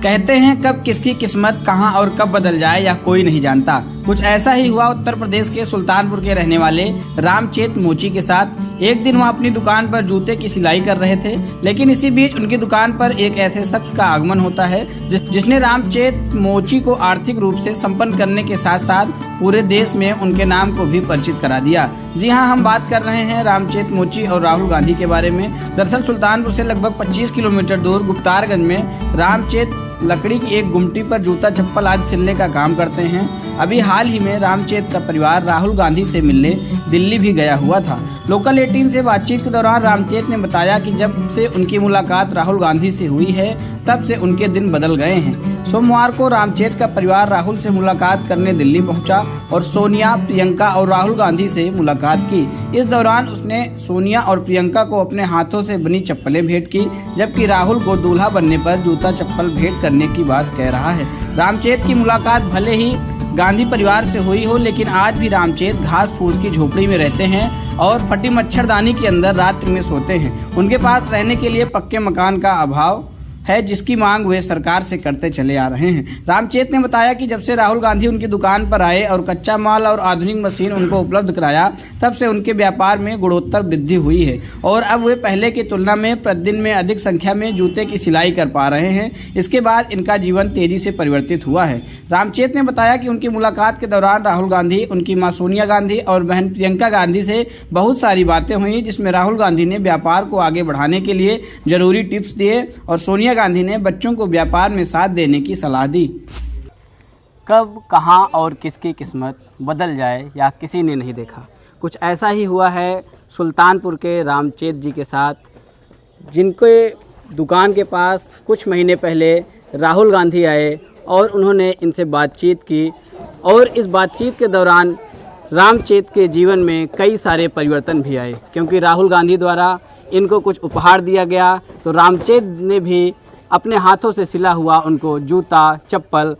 कहते हैं कब किसकी किस्मत कहां और कब बदल जाए यह कोई नहीं जानता। कुछ ऐसा ही हुआ उत्तर प्रदेश के सुल्तानपुर के रहने वाले रामचेत मोची के साथ। एक दिन वह अपनी दुकान पर जूते की सिलाई कर रहे थे, लेकिन इसी बीच उनकी दुकान पर एक ऐसे शख्स का आगमन होता है जिसने रामचेत मोची को आर्थिक रूप से संपन्न करने के साथ साथ पूरे देश में उनके नाम को भी परिचित करा दिया। जी हाँ, हम बात कर रहे हैं रामचेत मोची और राहुल गांधी के बारे में। दरअसल सुल्तानपुर से लगभग 25 किलोमीटर दूर गुप्तारगंज में रामचेत लकड़ी की एक गुमटी पर जूता चप्पल आदि सिलने का काम करते हैं। अभी हाल ही में रामचेत का परिवार राहुल गांधी से मिलने दिल्ली भी गया हुआ था। लोकल 18 से बातचीत के दौरान रामचेत ने बताया कि जब से उनकी मुलाकात राहुल गांधी से हुई है तब से उनके दिन बदल गए हैं। सोमवार को रामचेत का परिवार राहुल से मुलाकात करने दिल्ली पहुंचा और सोनिया, प्रियंका और राहुल गांधी से मुलाकात की। इस दौरान उसने सोनिया और प्रियंका को अपने हाथों से बनी चप्पलें भेंट की, जबकि राहुल को दूल्हा बनने पर जूता चप्पल भेंट करने की बात कह रहा है। रामचेत की मुलाकात भले ही गांधी परिवार से हुई हो, लेकिन आज भी रामचेत घास फूस की झोपड़ी में रहते हैं और फटी मच्छरदानी के अंदर रात्रि में सोते हैं। उनके पास रहने के लिए पक्के मकान का अभाव है, जिसकी मांग वे सरकार से करते चले आ रहे हैं। रामचेत ने बताया कि जब से राहुल गांधी उनकी दुकान पर आए और कच्चा माल और आधुनिक मशीन उनको उपलब्ध कराया, तब से उनके व्यापार में गुणोत्तर वृद्धि हुई है और अब वे पहले की तुलना में प्रतिदिन में अधिक संख्या में जूते की सिलाई कर पा रहे हैं। इसके बाद इनका जीवन तेजी से परिवर्तित हुआ है। रामचेत ने बताया कि उनकी मुलाकात के दौरान राहुल गांधी, उनकी मां सोनिया गांधी और बहन प्रियंका गांधी से बहुत सारी बातें हुई, जिसमें राहुल गांधी ने व्यापार को आगे बढ़ाने के लिए जरूरी टिप्स दिए और सोनिया गांधी ने बच्चों को व्यापार में साथ देने की सलाह दी। कब, कहां और किसकी किस्मत बदल जाए या किसी ने नहीं देखा। कुछ ऐसा ही हुआ है सुल्तानपुर के रामचेत जी के साथ, जिनके दुकान के पास कुछ महीने पहले राहुल गांधी आए और उन्होंने इनसे बातचीत की और इस बातचीत के दौरान रामचेत के जीवन में कई सारे परिवर्तन भी आए, क्योंकि राहुल गांधी द्वारा इनको कुछ उपहार दिया गया तो रामचेत ने भी अपने हाथों से सिला हुआ उनको जूता, चप्पल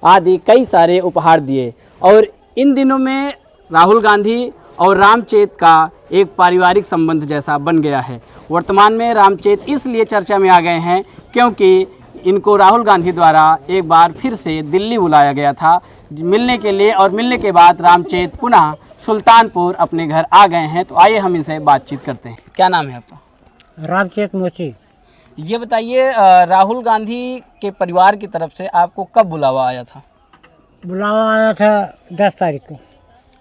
आदि कई सारे उपहार दिए। और इन दिनों में राहुल गांधी और रामचेत का एक पारिवारिक संबंध जैसा बन गया है। वर्तमान में रामचेत इसलिए चर्चा में आ गए हैं क्योंकि इनको राहुल गांधी द्वारा एक बार फिर से दिल्ली बुलाया गया था मिलने के लिए, और मिलने के बाद रामचेत पुनः सुल्तानपुर अपने घर आ गए हैं। तो आइए हम इनसे बातचीत करते हैं। क्या नाम है आपका? रामचेत मोची। ये बताइए, राहुल गांधी के परिवार की तरफ से आपको कब बुलावा आया था? बुलावा आया था 10 तारीख को।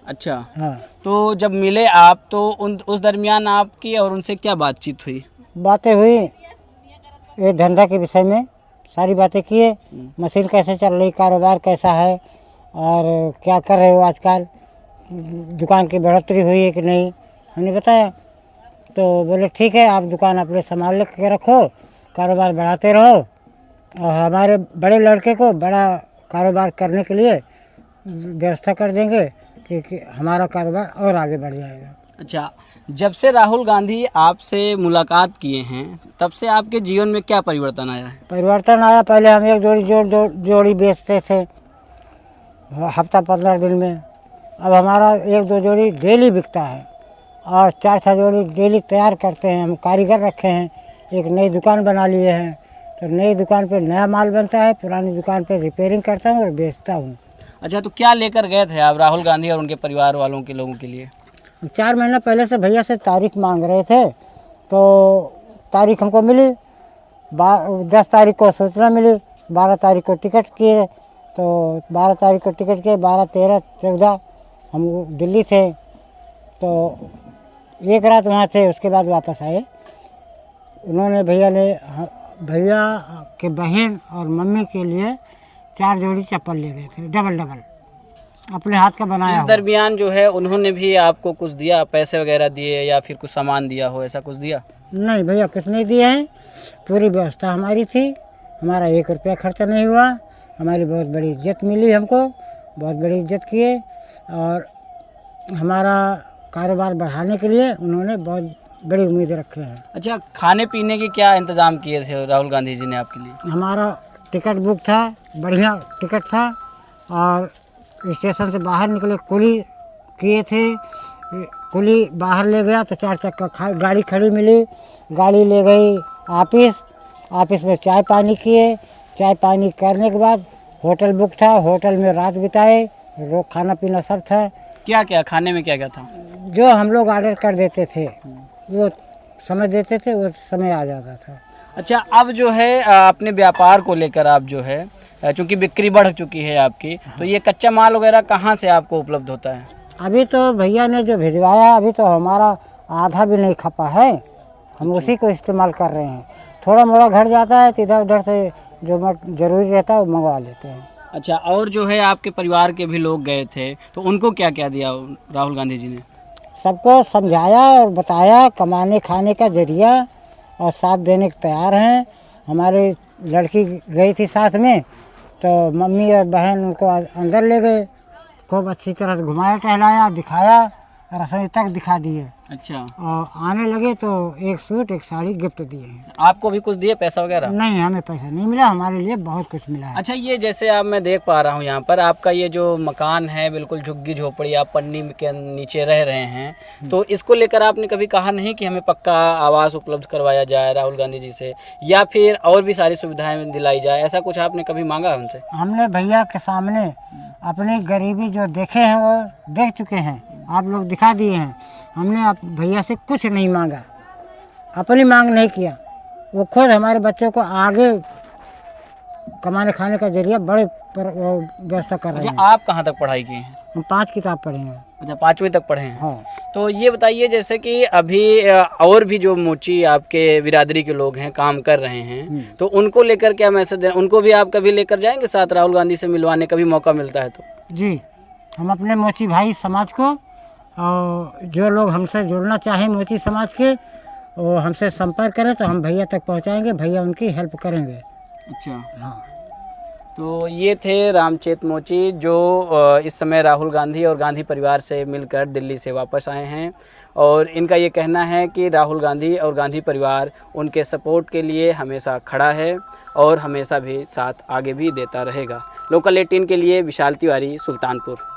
अच्छा, हाँ। तो जब मिले आप तो उस दरमियान आपकी और उनसे क्या बातचीत हुई? बातें हुई, ये धंधा के विषय में सारी बातें किए। मशीन कैसे चल रही, कारोबार कैसा है और क्या कर रहे हो आजकल, दुकान की बढ़ोतरी हुई है कि नहीं, हमने बताया। तो बोले ठीक है, आप दुकान अपने संभाल के रखो, कारोबार बढ़ाते रहो और हमारे बड़े लड़के को बड़ा कारोबार करने के लिए व्यवस्था कर देंगे कि हमारा कारोबार और आगे बढ़ जाएगा। अच्छा, जब से राहुल गांधी आपसे मुलाकात किए हैं तब से आपके जीवन में क्या परिवर्तन आया है? परिवर्तन आया, पहले हम एक जोड़ी बेचते थे हफ्ता 15 दिन में, अब हमारा 1-2 जोड़ी डेली बिकता है और 4-6 जोड़ी डेली तैयार करते हैं। हम कारीगर रखे हैं, एक नई दुकान बना लिए हैं, तो नई दुकान पे नया माल बनता है, पुरानी दुकान पे रिपेयरिंग करता हूँ और बेचता हूँ। अच्छा, तो क्या लेकर गए थे आप राहुल गांधी और उनके परिवार वालों के लोगों के लिए? 4 महीना पहले से भैया से तारीख मांग रहे थे, तो तारीख हमको मिली। 10 तारीख को सूचना मिली, 12 तारीख को टिकट किए, तो 12 तारीख को टिकट किए, 12, 13, 14 हम दिल्ली थे, तो एक रात वहाँ थे, उसके बाद वापस आए। उन्होंने भैया के बहन और मम्मी के लिए 4 जोड़ी चप्पल ले गए थे, डबल अपने हाथ का बनाया। इस दरमियान जो है उन्होंने भी आपको कुछ दिया, पैसे वगैरह दिए या फिर कुछ सामान दिया हो, ऐसा कुछ दिया? नहीं भैया, कुछ नहीं दिया है, पूरी व्यवस्था हमारी थी, हमारा 1 रुपया खर्चा नहीं हुआ, हमारी बहुत बड़ी इज्जत मिली, हमको बहुत बड़ी इज्जत किए और हमारा कारोबार बढ़ाने के लिए उन्होंने बहुत बड़ी उम्मीदें रखे हैं। अच्छा, खाने पीने के क्या इंतज़ाम किए थे राहुल गांधी जी ने आपके लिए? हमारा टिकट बुक था, बढ़िया टिकट था और स्टेशन से बाहर निकले कुली किए थे, कुली बाहर ले गया तो 4 चक्का गाड़ी खड़ी मिली, गाड़ी ले गई ऑफिस में चाय पानी किए, चाय पानी करने के बाद होटल बुक था, होटल में रात बिताए, रोज खाना पीना सब था। क्या क्या खाने में क्या क्या था? जो हम लोग ऑर्डर कर देते थे वो समय देते थे, वो समय आ जाता था। अच्छा, अब जो है अपने व्यापार को लेकर आप जो है चूँकि बिक्री बढ़ चुकी है आपकी, तो ये कच्चा माल वगैरह कहाँ से आपको उपलब्ध होता है? अभी तो भैया ने जो भिजवाया, अभी तो हमारा आधा भी नहीं खपा है, हम उसी को इस्तेमाल कर रहे हैं। थोड़ा मोड़ा घट जाता है तो इधर उधर से जो जरूरी रहता है वो मंगवा लेते हैं। अच्छा, और जो है आपके परिवार के भी लोग गए थे, तो उनको क्या क्या दिया राहुल गांधी जी ने? सबको समझाया और बताया कमाने खाने का जरिया, और साथ देने को तैयार हैं। हमारी लड़की गई थी साथ में, तो मम्मी और बहन उनको अंदर ले गए, खूब अच्छी तरह से घुमाया टहलाया, दिखाया, रसोई तक दिखा दिए। अच्छा, और आने लगे तो एक सूट एक साड़ी गिफ्ट दिए हैं। आपको भी कुछ दिए पैसा वगैरह? नहीं, हमें पैसा नहीं मिला, हमारे लिए बहुत कुछ मिला है। अच्छा, ये जैसे आप मैं देख पा रहा हूँ यहाँ पर आपका ये जो मकान है बिल्कुल झुग्गी झोपड़ी, आप पन्नी के नीचे रह रहे हैं, तो इसको लेकर आपने कभी कहा नहीं कि हमें पक्का आवास उपलब्ध करवाया जाए राहुल गांधी जी से, या फिर और भी सारी सुविधाएं दिलाई जाए, ऐसा कुछ आपने कभी मांगा उनसे? हमने भैया के सामने अपनी गरीबी जो देखे हैं वो देख चुके हैं, आप लोग दिखा दिए हैं। हमने भैया से कुछ नहीं मांगा, अपनी मांग नहीं किया। वो खुद हमारे बच्चों को आगे कमाने खाने का जरिया बड़े व्यवस्था कर रहे हैं। अच्छा, आप कहाँ तक पढ़ाई किए हैं? हम 5 किताब पढ़े हैं। अच्छा, 5वीं तक पढ़े हैं। हाँ। तो ये बताइए जैसे कि अभी और भी जो मोची आपके बिरादरी के लोग हैं काम कर रहे हैं, तो उनको लेकर क्या मैसेज दें? उनको भी आप कभी लेकर जाएंगे साथ राहुल गांधी से मिलवाने, कभी मौका मिलता है तो? जी, हम अपने मोची भाई समाज को, और जो लोग हमसे जुड़ना चाहें मोची समाज के, वो हमसे संपर्क करें तो हम भैया तक पहुंचाएंगे, भैया उनकी हेल्प करेंगे। अच्छा, हाँ। तो ये थे रामचेत मोची जो इस समय राहुल गांधी और गांधी परिवार से मिलकर दिल्ली से वापस आए हैं, और इनका ये कहना है कि राहुल गांधी और गांधी परिवार उनके सपोर्ट के लिए हमेशा खड़ा है और हमेशा भी साथ आगे भी देता रहेगा। लोकल 18 के लिए विशाल तिवारी, सुल्तानपुर।